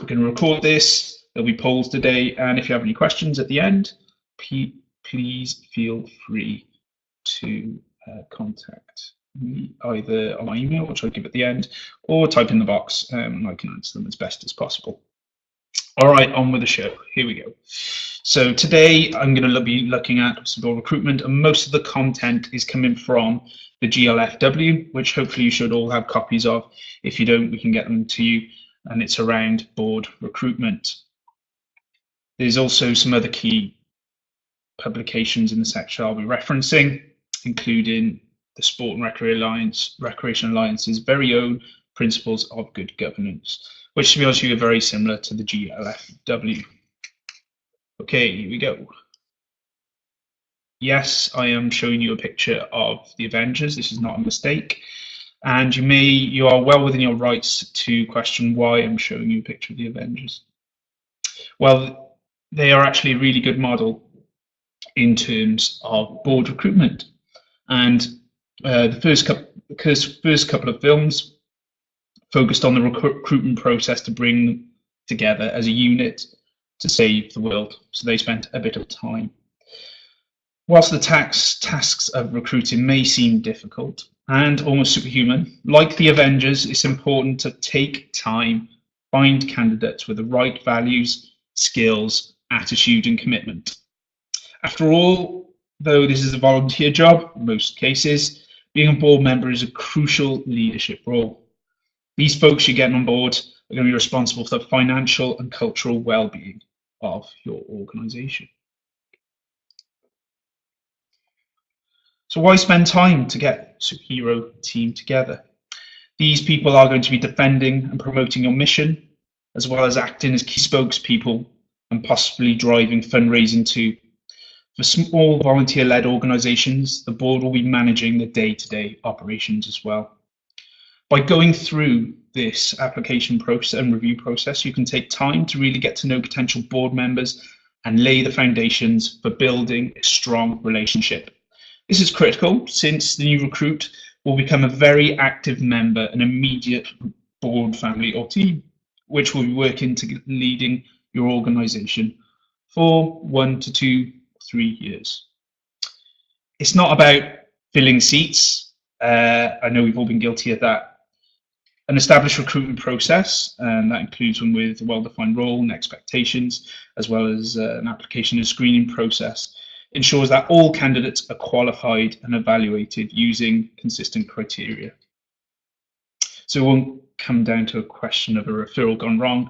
going to record this. There'll be polls today, and if you have any questions at the end, please feel free to contact me either on my email, which I'll give at the end, or type in the box, and I can answer them as best as possible. All right, on with the show. Here we go. So today I'm going to be looking at board recruitment, and most of the content is coming from the GLFW, which hopefully you should all have copies of. If you don't, we can get them to you, and it's around board recruitment. There's also some other key publications in the section I'll be referencing, including the Sport and Recreation Alliance's very own Principles of Good Governance, which, to be honest with you, are very similar to the GLFW. Okay, here we go. Yes, I am showing you a picture of the Avengers. This is not a mistake. And you are well within your rights to question why I'm showing you a picture of the Avengers. Well, they are actually a really good model in terms of board recruitment. And the first couple of films focused on the recruitment process to bring them together as a unit to save the world. So they spent a bit of time. Whilst the tasks of recruiting may seem difficult and almost superhuman, like the Avengers, it's important to take time, find candidates with the right values, skills, attitude, and commitment. After all, though this is a volunteer job in most cases, being a board member is a crucial leadership role. These folks you're getting on board are going to be responsible for the financial and cultural well-being of your organisation. So why spend time to get a superhero team together? These people are going to be defending and promoting your mission, as well as acting as key spokespeople and possibly driving fundraising too. For small volunteer-led organisations, the board will be managing the day-to-day operations as well. By going through this application process and review process, you can take time to really get to know potential board members and lay the foundations for building a strong relationship. This is critical since the new recruit will become a very active member, an immediate board family or team, which will be working to leading your organisation for 1 to 2, 3 years. It's not about filling seats. I know we've all been guilty of that. An established recruitment process, and that includes one with a well-defined role and expectations, as well as an application and screening process, ensures that all candidates are qualified and evaluated using consistent criteria. So it won't come down to a question of a referral gone wrong,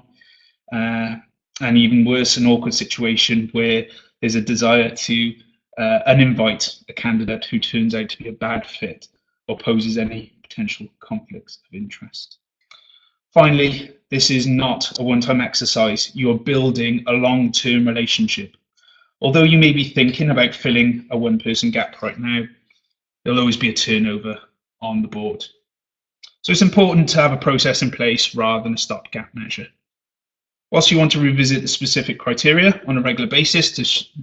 and even worse, an awkward situation where there's a desire to uninvite a candidate who turns out to be a bad fit or poses any potential conflicts of interest. Finally, this is not a one-time exercise. You are building a long-term relationship. Although you may be thinking about filling a one-person gap right now, there'll always be a turnover on the board. So it's important to have a process in place rather than a stopgap measure. Whilst you want to revisit the specific criteria on a regular basis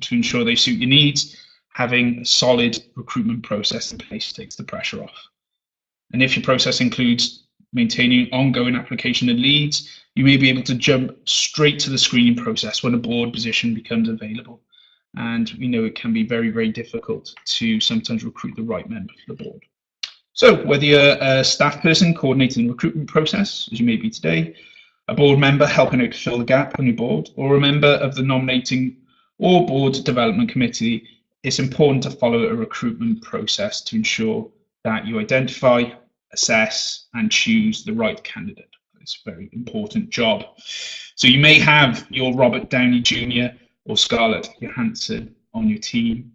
to ensure they suit your needs, having a solid recruitment process in place takes the pressure off. And if your process includes maintaining ongoing application and leads, you may be able to jump straight to the screening process when a board position becomes available. And we know it can be very, very difficult to sometimes recruit the right member for the board. So whether you're a staff person coordinating the recruitment process, as you may be today, a board member helping out to fill the gap on your board, or a member of the nominating or board development committee, it's important to follow a recruitment process to ensure that you identify, assess, and choose the right candidate. It's a very important job. So you may have your Robert Downey Jr. or Scarlett Johansson on your team,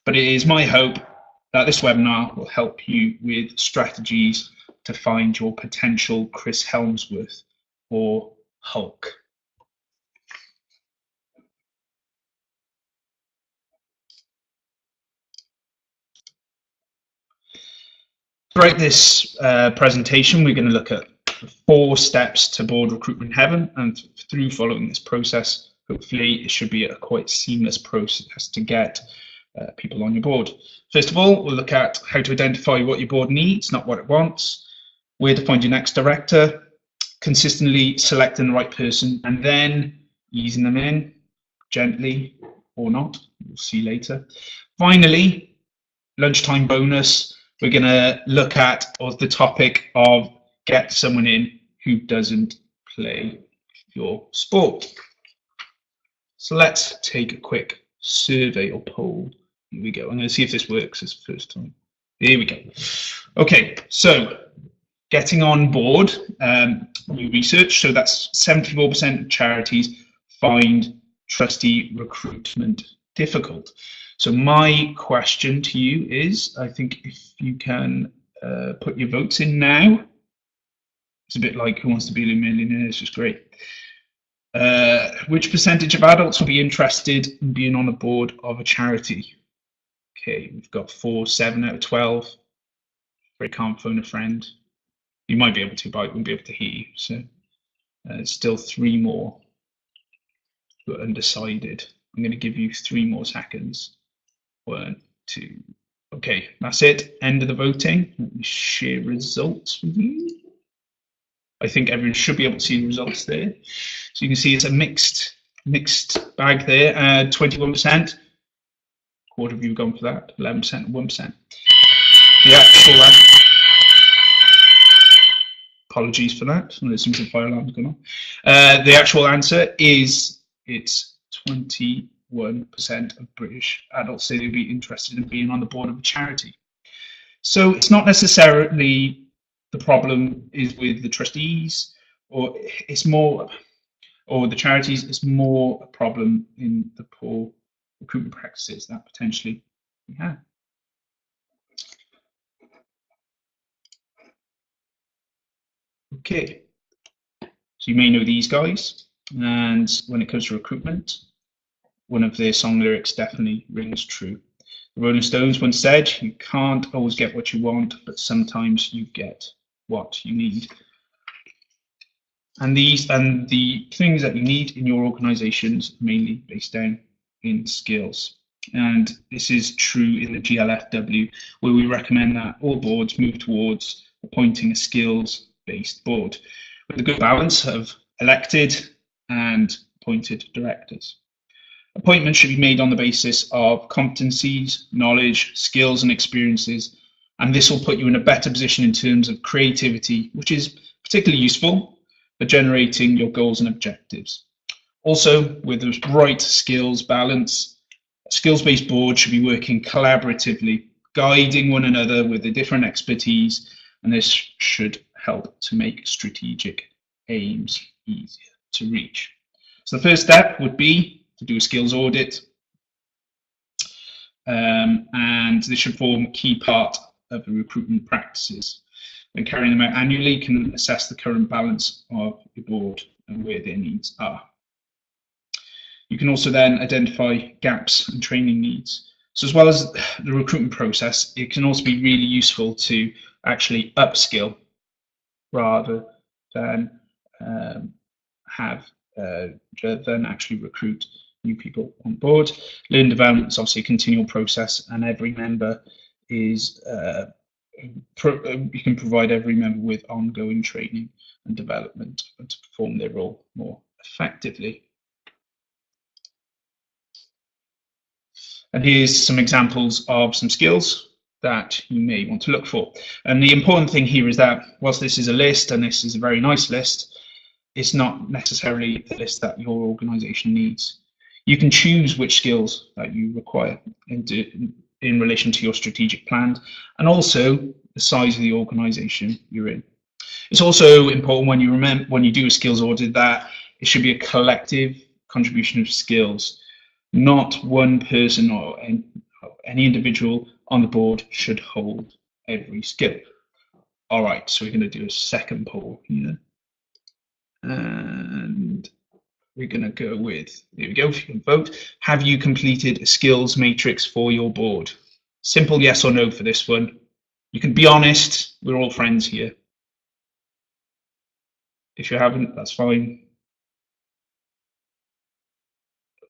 but it is my hope that this webinar will help you with strategies to find your potential Chris Hemsworth or Hulk. Throughout this presentation, we're going to look at 4 steps to board recruitment heaven, and through following this process, hopefully it should be a quite seamless process to get people on your board. First of all, we'll look at how to identify what your board needs, not what it wants, where to find your next director, consistently selecting the right person and then easing them in gently or not. We'll see later. Finally, lunchtime bonus. We're going to look at the topic of get someone in who doesn't play your sport. So let's take a quick survey or poll. Here we go. I'm going to see if this works this first time. Here we go. Okay, so getting on board new research. So that's 74% of charities find trustee recruitment difficult. So my question to you is, I think if you can put your votes in now, it's a bit like Who Wants to Be a Millionaire, it's just great. Which percentage of adults will be interested in being on the board of a charity? Okay, we've got 7 out of 12. They can't phone a friend. You might be able to, but I won't be able to hear you. So still 3 more who are undecided. I'm going to give you 3 more seconds. 1, 2. Okay, that's it. End of the voting. Let me share results with you. I think everyone should be able to see the results there. So you can see it's a mixed bag there. 21%. Quarter of you have gone for that. 11%, 1%. The actual apologies for that. There seems a fire alarm going on. The actual answer is it's 21% of British adults say they'd be interested in being on the board of a charity. So it's not necessarily the problem is with the trustees, or it's more, or the charities. It's more a problem in the poor recruitment practices that potentially we have. Okay, so you may know these guys, and when it comes to recruitment, one of their song lyrics definitely rings true. The Rolling Stones once said, "You can't always get what you want, but sometimes you get what you need." And the things that you need in your organizations mainly based down in skills. And this is true in the GLFW, where we recommend that all boards move towards appointing a skills-based board with a good balance of elected and appointed directors. Appointments should be made on the basis of competencies, knowledge, skills, and experiences, and this will put you in a better position in terms of creativity, which is particularly useful for generating your goals and objectives. Also, with the right skills balance, a skills-based board should be working collaboratively, guiding one another with a different expertise, and this should help to make strategic aims easier to reach. So the first step would be to do a skills audit, and this should form a key part of the recruitment practices. When carrying them out annually, you can assess the current balance of your board and where their needs are. You can also then identify gaps and training needs. So as well as the recruitment process, it can also be really useful to actually upskill rather than actually recruit new people on board. Learning development is obviously a continual process, and every member is you can provide every member with ongoing training and development to perform their role more effectively. And here's some examples of some skills that you may want to look for. And the important thing here is that whilst this is a list, and this is a very nice list, it's not necessarily the list that your organization needs. You can choose which skills that you require in relation to your strategic plan, and also the size of the organization you're in. It's also important when you do a skills audit that it should be a collective contribution of skills. Not one person or any individual on the board should hold every skill. All right, so we're going to do a second poll here. And we're going to go with, there we go, if you can vote. Have you completed a skills matrix for your board? Simple yes or no for this one. You can be honest, we're all friends here. If you haven't, that's fine.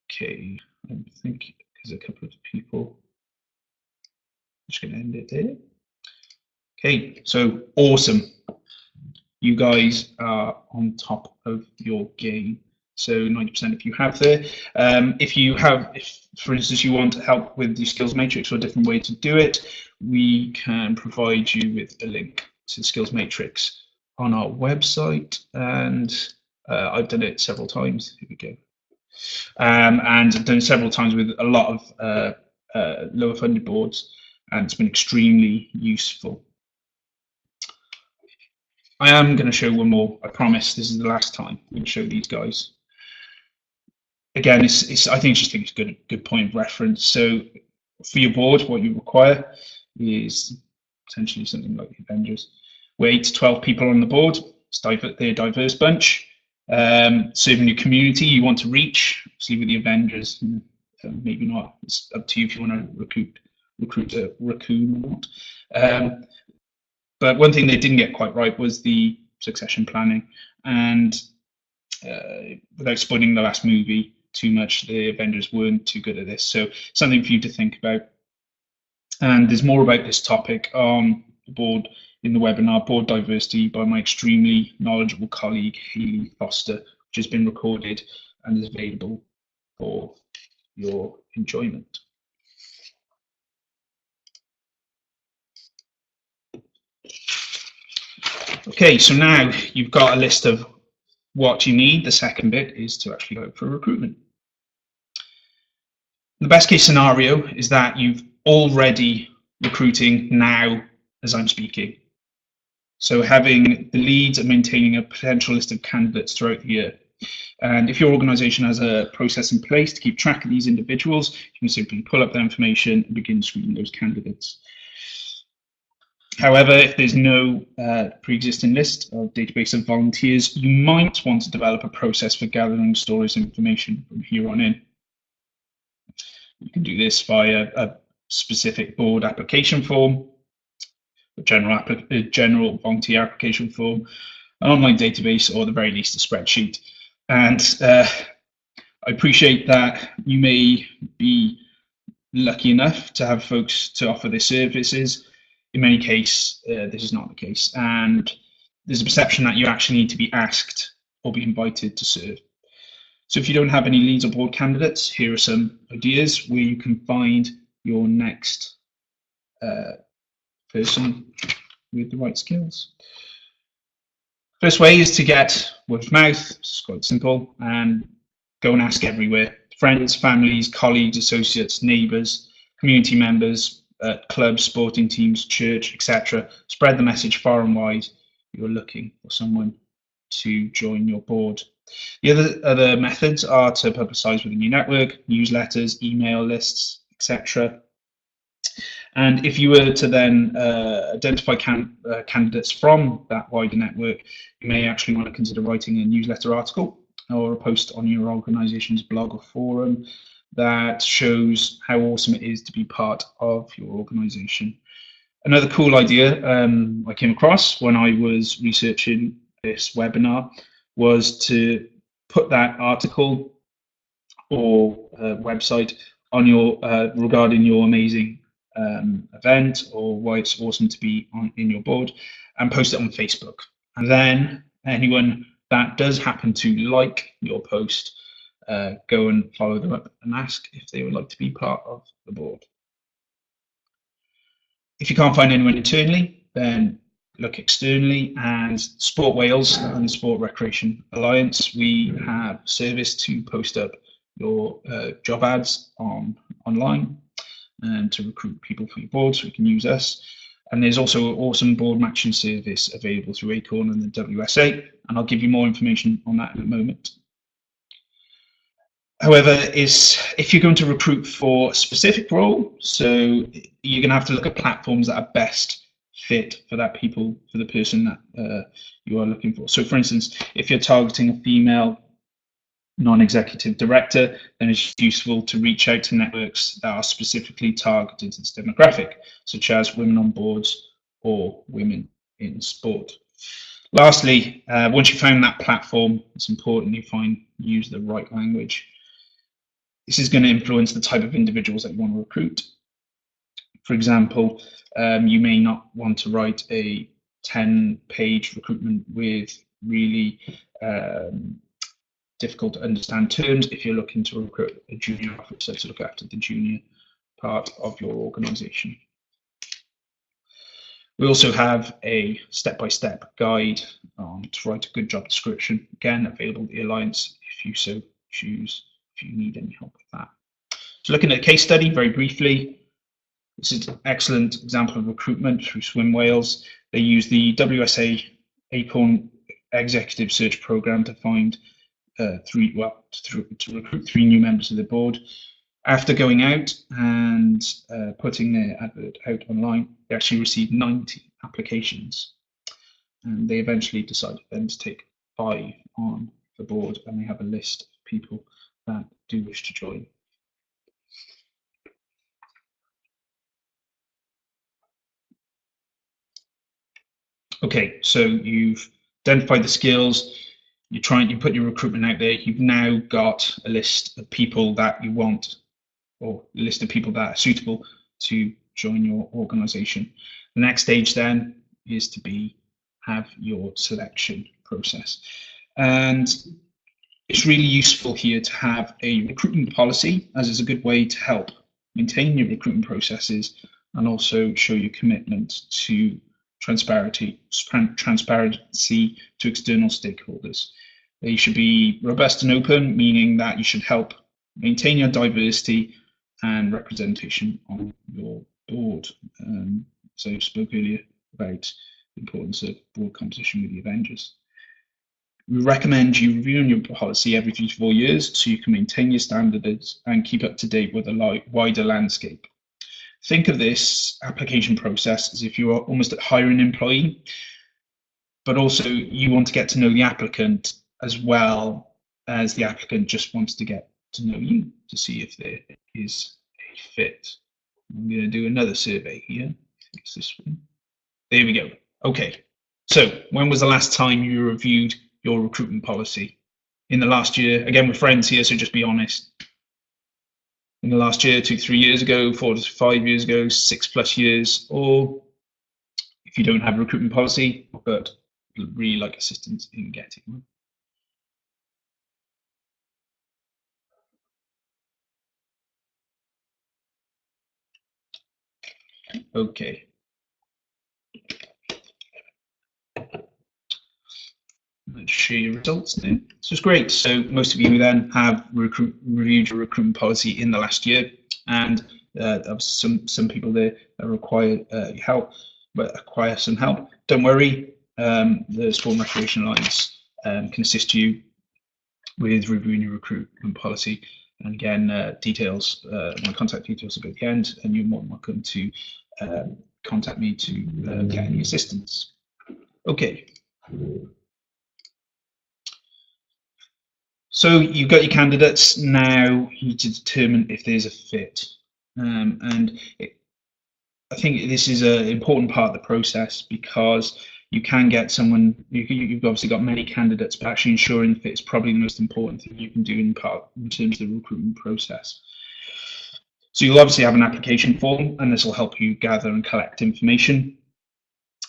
Okay, I think there's a couple of people. I'm just going to end it there. Okay, so awesome. you guys are on top of your game. So 90% if you have there. If for instance you want help with the skills matrix or a different way to do it, we can provide you with a link to the skills matrix on our website, and I've done it several times. Here we go. And I've done it several times with a lot of lower funded boards, and it's been extremely useful. I am going to show one more. I promise this is the last time I'm going to show these guys. Again, I think it's a good point of reference. So for your board, what you require is potentially something like the Avengers. We're 8 to 12 people on the board. They're a diverse bunch. Serving your community you want to reach, obviously with the Avengers, maybe not. It's up to you if you want to recruit a raccoon or not. But one thing they didn't get quite right was the succession planning. And without spoiling the last movie too much, the Avengers weren't too good at this. So something for you to think about. And there's more about this topic on the board in the webinar, Board Diversity, by my extremely knowledgeable colleague, Hayley Foster, which has been recorded and is available for your enjoyment. Okay, so now you've got a list of what you need. The second bit is to actually go for recruitment. The best case scenario is that you've already recruiting now as I'm speaking. So having the leads and maintaining a potential list of candidates throughout the year. And if your organization has a process in place to keep track of these individuals, you can simply pull up their information and begin screening those candidates. However, if there's no pre-existing list or database of volunteers, you might want to develop a process for gathering stories and information from here on in. You can do this via a specific board application form, a general volunteer application form, an online database, or at the very least a spreadsheet. And I appreciate that you may be lucky enough to have folks to offer their services. In many cases, this is not the case, and there's a perception that you actually need to be asked or be invited to serve. So if you don't have any leads or board candidates, here are some ideas where you can find your next person with the right skills. First way is to get word of mouth. It's quite simple, and go and ask everywhere. Friends, families, colleagues, associates, neighbours, community members, clubs, sporting teams, church, etc. Spread the message far and wide. You're looking for someone to join your board. The other methods are to publicise within your network, newsletters, email lists, etc. And if you were to then identify candidates from that wider network, you may actually want to consider writing a newsletter article or a post on your organisation's blog or forum that shows how awesome it is to be part of your organisation. Another cool idea I came across when I was researching this webinar was to put that article or website on your regarding your amazing event or why it's awesome to be in your board, and post it on Facebook. And then anyone that does happen to like your post, go and follow them up and ask if they would like to be part of the board. If you can't find anyone internally, then look externally, and Sport Wales and the Sport Recreation Alliance, we have a service to post up your job ads online and to recruit people for your board, so you can use us. And there's also an awesome board matching service available through Acorn and the WSA, and I'll give you more information on that in a moment. However, if you're going to recruit for a specific role, so you're going to have to look at platforms that are best fit for that for the person that you are looking for. So for instance, if you're targeting a female non-executive director, then it's useful to reach out to networks that are specifically targeted to this demographic, such as women on boards or women in sport. Lastly, once you've found that platform, it's important you use the right language. This is going to influence the type of individuals that you want to recruit. For example, you may not want to write a 10-page recruitment with really difficult to understand terms if you're looking to recruit a junior officer to look after the junior part of your organisation. We also have a step-by-step guide to write a good job description, again available at the Alliance if you so choose, if you need any help with that. So looking at a case study very briefly, this is an excellent example of recruitment through Swim Wales. They use the WSA Acorn Executive Search Programme to find to recruit 3 new members of the board. After going out and putting their advert out online, they actually received 90 applications. And they eventually decided then to take 5 on the board, and they have a list of people that do wish to join. Okay, so you've identified the skills, you put your recruitment out there, you've now got a list of people that you want, or a list of people that are suitable to join your organisation. The next stage then is to have your selection process. And it's really useful here to have a recruitment policy, as it's a good way to help maintain your recruitment processes and also show your commitment to transparency to external stakeholders. They should be robust and open, meaning that you should help maintain your diversity and representation on your board. So I spoke earlier about the importance of board composition with the Avengers. We recommend you reviewing your policy every 3 to 4 years so you can maintain your standards and keep up to date with a wider landscape. Think of this application process as if you are almost hiring an employee, but also you want to get to know the applicant as well as the applicant just wants to get to know you to see if there is a fit. I'm going to do another survey here. I think it's this one. There we go. Okay. So when was the last time you reviewed your recruitment policy? In the last year? Again, we're friends here, so just be honest. In the last year, 2 to 3 years ago, 4 to 5 years ago, 6+ years, or if you don't have a recruitment policy, but really like assistance in getting one. Okay. Let's share your results then. So it's great. So most of you then have reviewed your recruitment policy in the last year, and some people there that require help, but acquire some help. Don't worry, the Sport and Recreation Alliance can assist you with reviewing your recruitment policy. And again, my contact details will be at the end, and you're more than welcome to contact me to get any assistance. Okay. So you've got your candidates, now you need to determine if there's a fit. I think this is an important part of the process because you can get someone, you've obviously got many candidates, but actually ensuring the fit is probably the most important thing you can do in terms of the recruitment process. So you'll obviously have an application form, and this will help you gather and collect information.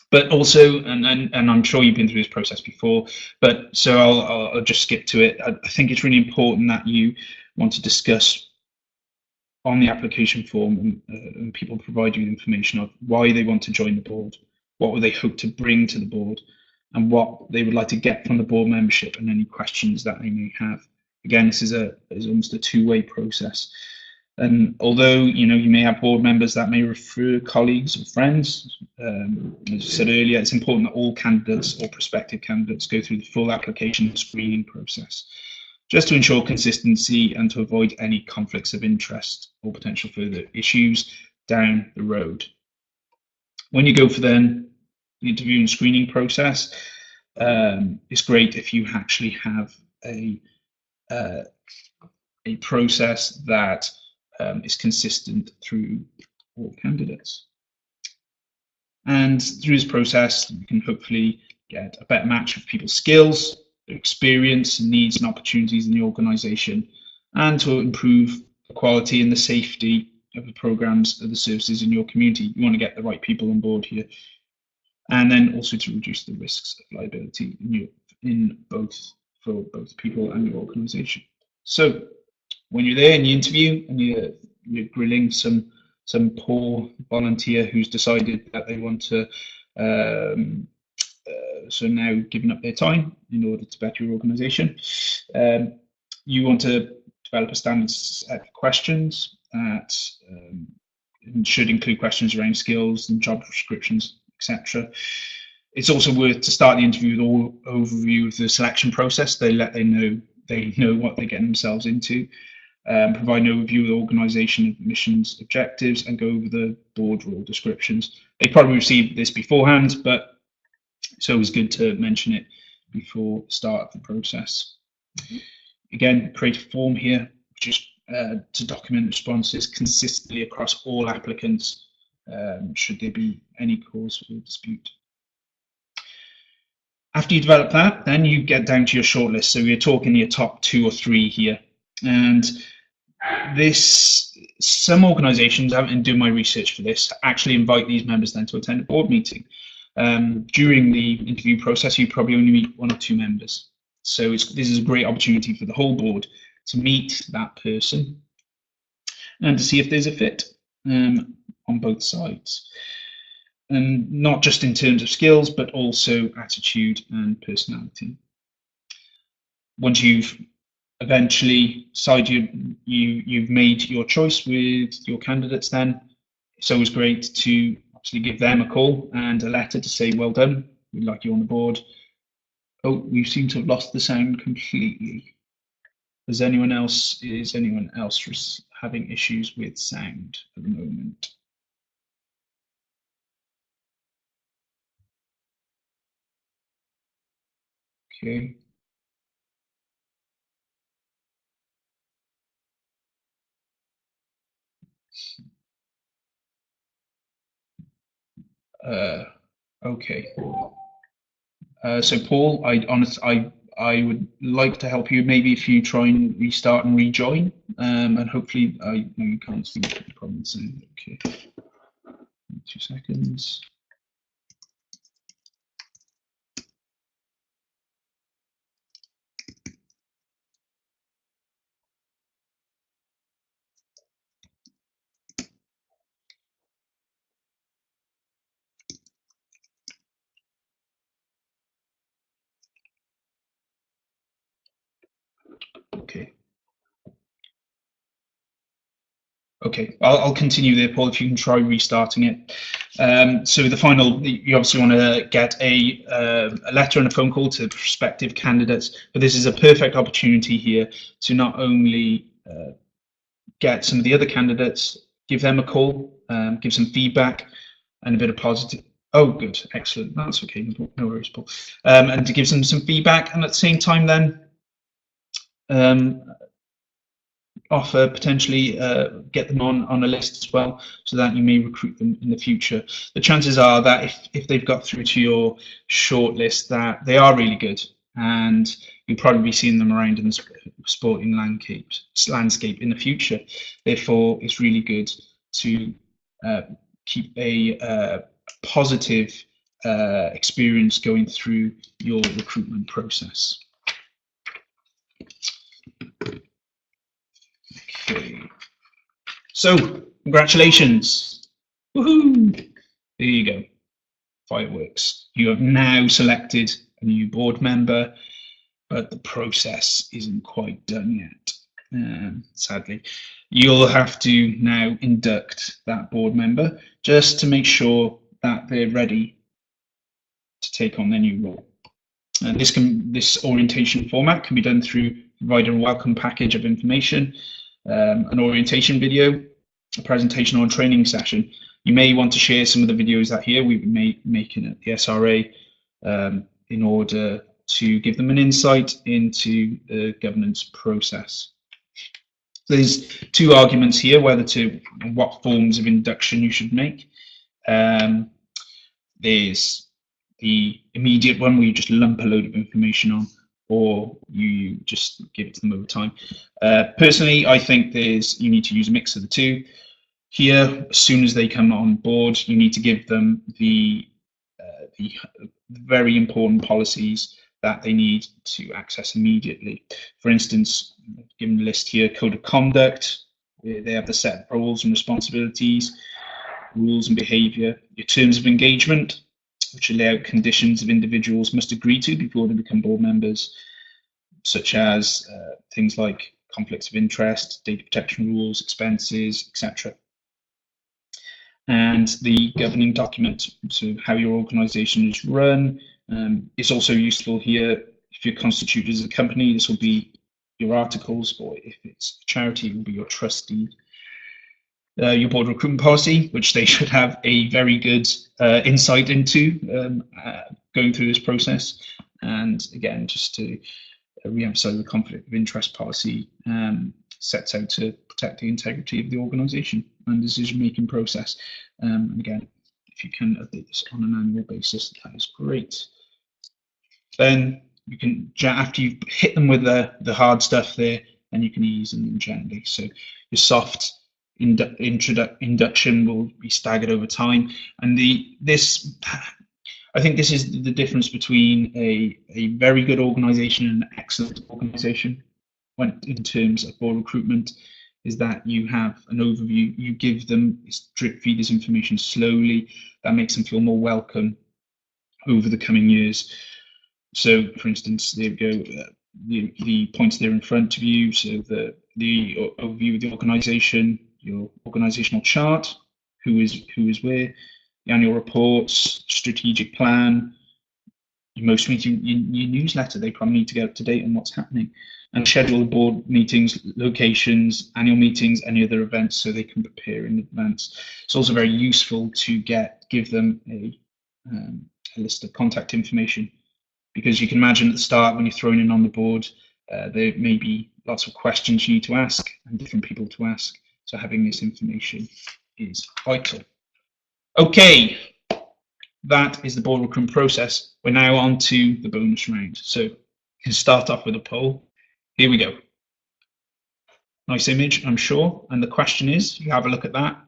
But also, and I'm sure you've been through this process before, but so I'll just skip to it. I think it's really important that you want to discuss on the application form, and people provide you with information of why they want to join the board, what would they hope to bring to the board, and what they would like to get from the board membership, and any questions that they may have. Again, this is almost a two-way process. And although you may have board members that may refer colleagues or friends, as I said earlier, it's important that all candidates or prospective candidates go through the full application and screening process, just to ensure consistency and to avoid any conflicts of interest or potential further issues down the road. When you go for the interview and screening process, it's great if you actually have a process that is consistent through all candidates. And through this process, you can hopefully get a better match of people's skills, their experience, needs and opportunities in the organisation, and to improve the quality and the safety of the programmes of the services in your community. You want to get the right people on board here. and then also to reduce the risks of liability for both people and your organisation. So when you're there in the interview and you're grilling some poor volunteer who's decided that they want to so now giving up their time in order to better your organisation, you want to develop a standard set of questions that should include questions around skills and job descriptions, etc. It's also worth to start the interview with all overview of the selection process. They know what they're getting themselves into. Provide an overview of the organisation, missions, objectives, and go over the board role descriptions. They probably received this beforehand, but it's always good to mention it before the start of the process. Again, create a form here, which is to document responses consistently across all applicants, should there be any cause for dispute. After you develop that, then you get down to your shortlist. So we're talking your top 2 or 3 here. And some organisations, I haven't done my research for this, actually invite these members then to attend a board meeting. During the interview process, you probably only meet 1 or 2 members. So this is a great opportunity for the whole board to meet that person and to see if there's a fit on both sides. And not just in terms of skills, but also attitude and personality. Once you've eventually decided you've made your choice with your candidates, then it's always great to obviously give them a call and a letter to say, well done, we'd like you on the board. Oh, we seem to have lost the sound completely. Is anyone else having issues with sound at the moment? Okay. Okay. So Paul, I would like to help you. Maybe if you try and restart and rejoin, and hopefully I know you can't see the problem soon. Okay. 2 seconds. Okay. Okay, I'll continue there, Paul, if you can try restarting it. So the final, you obviously want to get a letter and a phone call to prospective candidates, but this is a perfect opportunity here to not only get some of the other candidates, give them a call, give some feedback and a bit of positive. Oh, good, excellent. That's okay, no worries, Paul. And to give them some feedback, and at the same time then, offer potentially get them on a list as well, so that you may recruit them in the future. The chances are that if they've got through to your shortlist, that they are really good, and you'll probably be seeing them around in the sporting landscape in the future. Therefore, it's really good to keep a positive experience going through your recruitment process. Okay. So, congratulations. Woohoo! There you go. Fireworks. You have now selected a new board member, but the process isn't quite done yet. Sadly, you'll have to now induct that board member just to make sure that they're ready to take on their new role. And this orientation format can be done through providing a welcome package of information, an orientation video, a presentation or a training session. You may want to share some of the videos that here we've been making at the SRA in order to give them an insight into the governance process. There's 2 arguments here, what forms of induction you should make. There's the immediate one where you just lump a load of information on, or you just give it to them over time. Personally, I think you need to use a mix of the 2. Here, as soon as they come on board, you need to give them the the very important policies that they need to access immediately. For instance, given the list here, code of conduct, where they have the set roles and responsibilities, rules and behaviour, your terms of engagement, which lay out conditions that individuals must agree to before they become board members, such as things like conflicts of interest, data protection rules, expenses, etc. And the governing document, so how your organisation is run, is also useful here. If you're constituted as a company, this will be your articles, or if it's a charity, it will be your trust deed. Your board recruitment policy, which they should have a very good insight into going through this process. And again, just to re-emphasize, the conflict of interest policy sets out to protect the integrity of the organisation and decision-making process. And again, if you can update this on an annual basis, that is great. Then you can, after you've hit them with the hard stuff there, then you can ease them gently. So your soft induction will be staggered over time, and I think this is the difference between a very good organisation and an excellent organisation when in terms of board recruitment, is that you have an overview, you give them, drip feed this information slowly, that makes them feel more welcome over the coming years. So for instance, there we go, the points there in front of you, so the overview of the organisation, your organisational chart, who is where, the annual reports, strategic plan, your most recent your newsletter. They probably need to get up to date on what's happening, and schedule board meetings, locations, annual meetings, any other events, so they can prepare in advance. It's also very useful to give them a list of contact information, because you can imagine at the start when you're thrown in on the board, there may be lots of questions you need to ask and different people to ask. So having this information is vital. Okay, that is the board recruitment process. We're now on to the bonus round. So you can start off with a poll. Here we go. Nice image, I'm sure. And the question is, you have a look at that.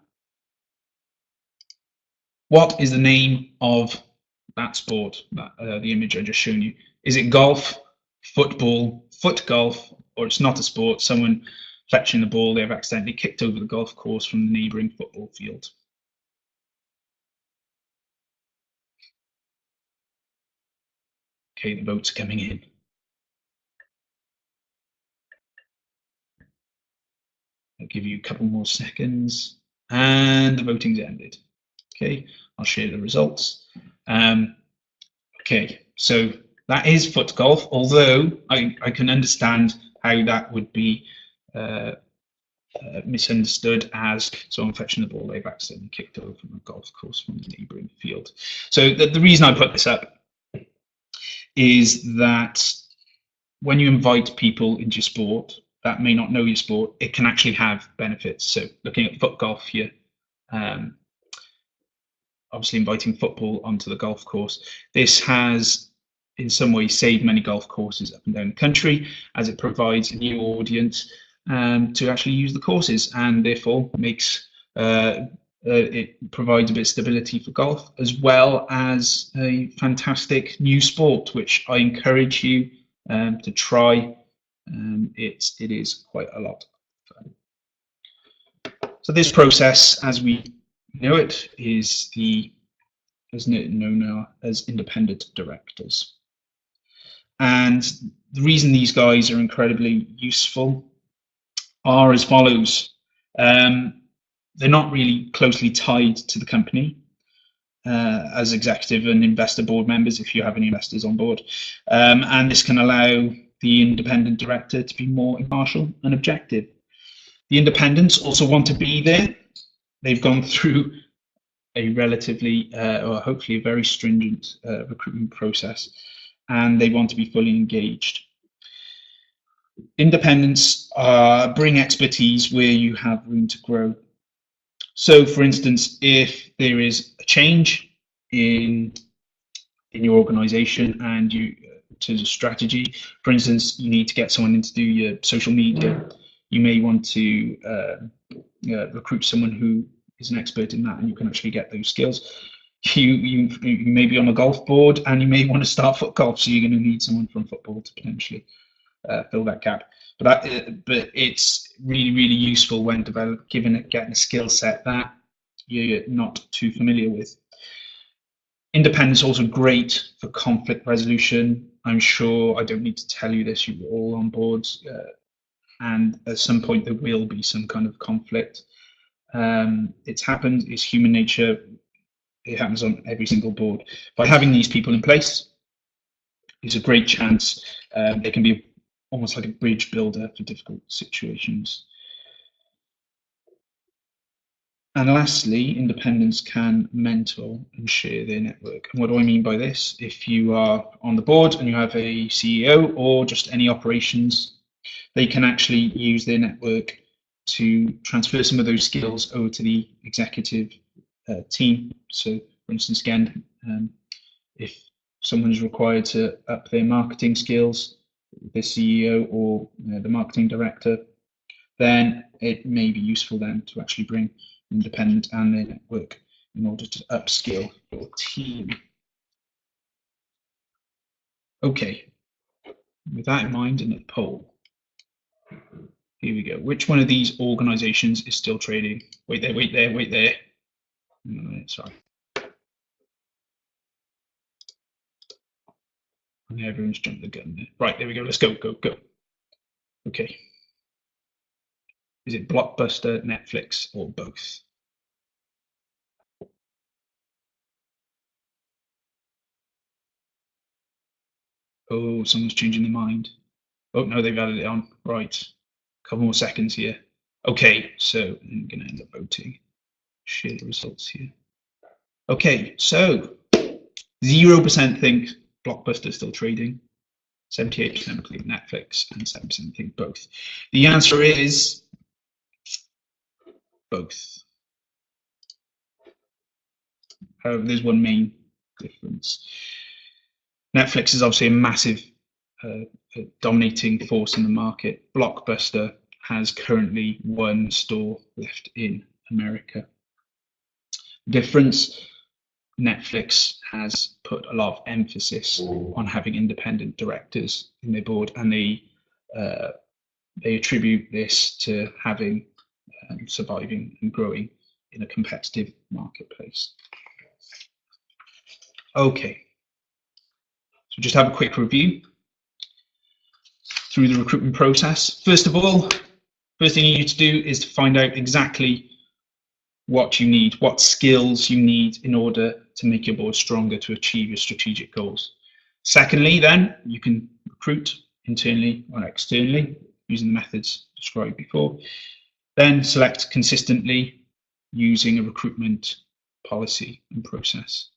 What is the name of that sport, the image I just shown you? Is it golf, football, foot golf, or it's not a sport, someone fetching the ball, they've accidentally kicked over the golf course from the neighbouring football field? Okay, the votes are coming in. I'll give you a couple more seconds, and the voting's ended. Okay, I'll share the results. Okay, so that is foot golf, although I can understand how that would be misunderstood as someone fetching the ball they've accidentally kicked over from a golf course from the neighbouring field. So the reason I put this up is that when you invite people into your sport that may not know your sport, it can actually have benefits. So looking at foot golf here, obviously inviting football onto the golf course, this has in some ways saved many golf courses up and down the country, as it provides a new audience to actually use the courses, and therefore makes it provides a bit of stability for golf, as well as a fantastic new sport, which I encourage you to try. It is quite a lot of fun. So this process, as we know it, is known now as independent directors. And the reason these guys are incredibly useful are as follows. They're not really closely tied to the company as executive and investor board members, if you have any investors on board. And this can allow the independent director to be more impartial and objective. The independents also want to be there. They've gone through a relatively, or hopefully a very stringent recruitment process, and they want to be fully engaged. Independents bring expertise where you have room to grow. So, for instance, if there is a change in your organisation and you, to the strategy, for instance, you need to get someone in to do your social media, you may want to recruit someone who is an expert in that, and you can actually get those skills. you may be on a golf board and you may want to start foot golf, so you're going to need someone from football to potentially fill that gap. But it's really, really useful when getting a skill set that you're not too familiar with. Independence is also great for conflict resolution. I'm sure I don't need to tell you this, you're all on boards, and at some point there will be some kind of conflict. It's happened, it's human nature, it happens on every single board. By having these people in place, it's a great chance. They can be almost like a bridge builder for difficult situations. And lastly, independents can mentor and share their network. And what do I mean by this? If you are on the board and you have a CEO or just any operations, they can actually use their network to transfer some of those skills over to the executive team. So, for instance, again, if someone is required to up their marketing skills, the CEO or the marketing director, then it may be useful then to actually bring independent and their network in order to upskill your team. Okay, with that in mind, and a poll. Here we go. Which one of these organizations is still trading? Wait there, wait there, wait there. Sorry. And everyone's jumped the gun there. Right, there we go. Let's go, go, go. Okay. Is it Blockbuster, Netflix, or both? Oh, someone's changing their mind. Oh, no, they've added it on. Right. A couple more seconds here. Okay, so I'm going to end up voting. Share the results here. Okay, so 0% think Blockbuster is still trading, 78% think Netflix, and 7% think both. The answer is both. However, there's one main difference. Netflix is obviously a massive dominating force in the market. Blockbuster has currently one store left in America. Difference, Netflix has put a lot of emphasis on having independent directors in their board, and they attribute this to having surviving and growing in a competitive marketplace. Okay, so just have a quick review through the recruitment process. First of all, first thing you need to do is to find out exactly what you need, what skills you need in order to make your board stronger to achieve your strategic goals. Secondly, then, you can recruit internally or externally using the methods described before. Then select consistently using a recruitment policy and process.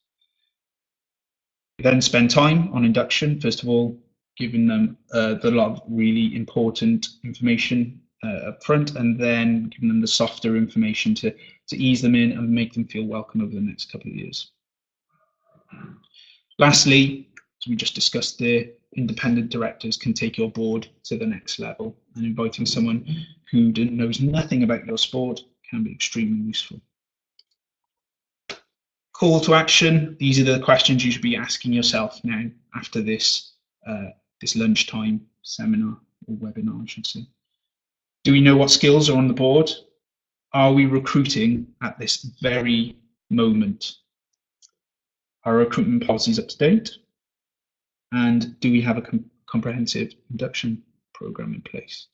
Then spend time on induction, first of all, giving them the lot of really important information up front, and then giving them the softer information to ease them in and make them feel welcome over the next couple of years. Lastly, as we just discussed there, independent directors can take your board to the next level, and inviting someone who knows nothing about your sport can be extremely useful. Call to action. These are the questions you should be asking yourself now after this this lunchtime seminar or webinar, I should say. Do we know what skills are on the board? Are we recruiting at this very moment? Are recruitment policies up to date? And do we have a comprehensive induction program in place?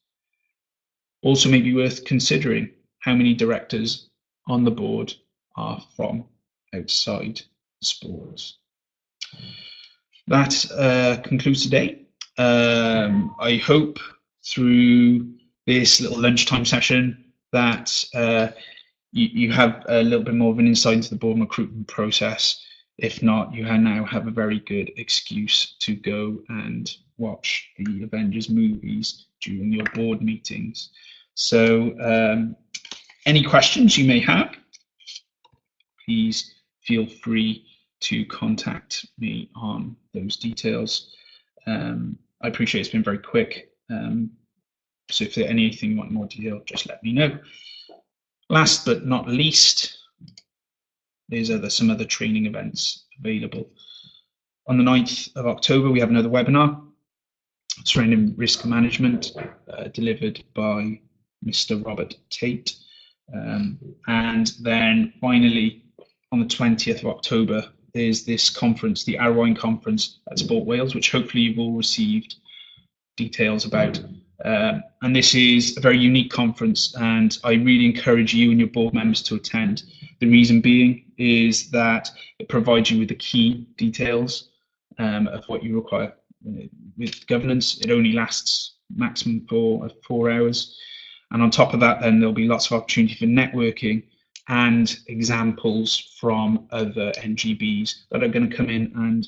Also, maybe worth considering how many directors on the board are from outside sports. That concludes today. I hope through this little lunchtime session that you have a little bit more of an insight into the board recruitment process. If not, you now have a very good excuse to go and watch the Avengers movies during your board meetings. So any questions you may have, please feel free to contact me on those details. I appreciate it's been very quick. So if there's anything you want more detail, just let me know. Last but not least, there's some other training events available. On the 9th of October, we have another webinar, Surrounding Risk Management, delivered by Mr. Robert Tate. And then finally, on the 20th of October, there's this conference, the Arwain Conference at Sport Wales, which hopefully you've all received details about. And this is a very unique conference, and I really encourage you and your board members to attend. The reason being is that it provides you with the key details of what you require. With governance, it only lasts maximum for 4 hours. And on top of that, then there'll be lots of opportunity for networking and examples from other NGBs that are going to come in and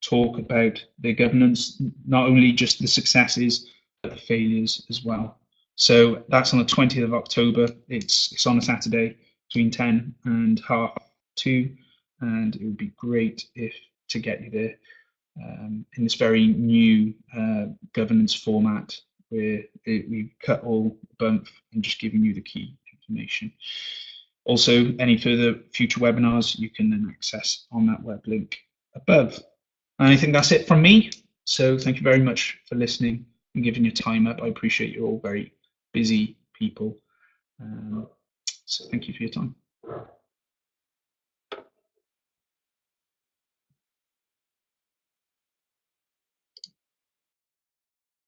talk about their governance, not only just the successes, but the failures as well. So that's on the 20th of October. It's on a Saturday between 10 and 2:30, and it would be great to get you there in this very new governance format, where we cut all bump and just giving you the key information. Also, any further future webinars you can then access on that web link above. And I think that's it from me. So thank you very much for listening and giving your time up. I appreciate you're all very busy people. So thank you for your time.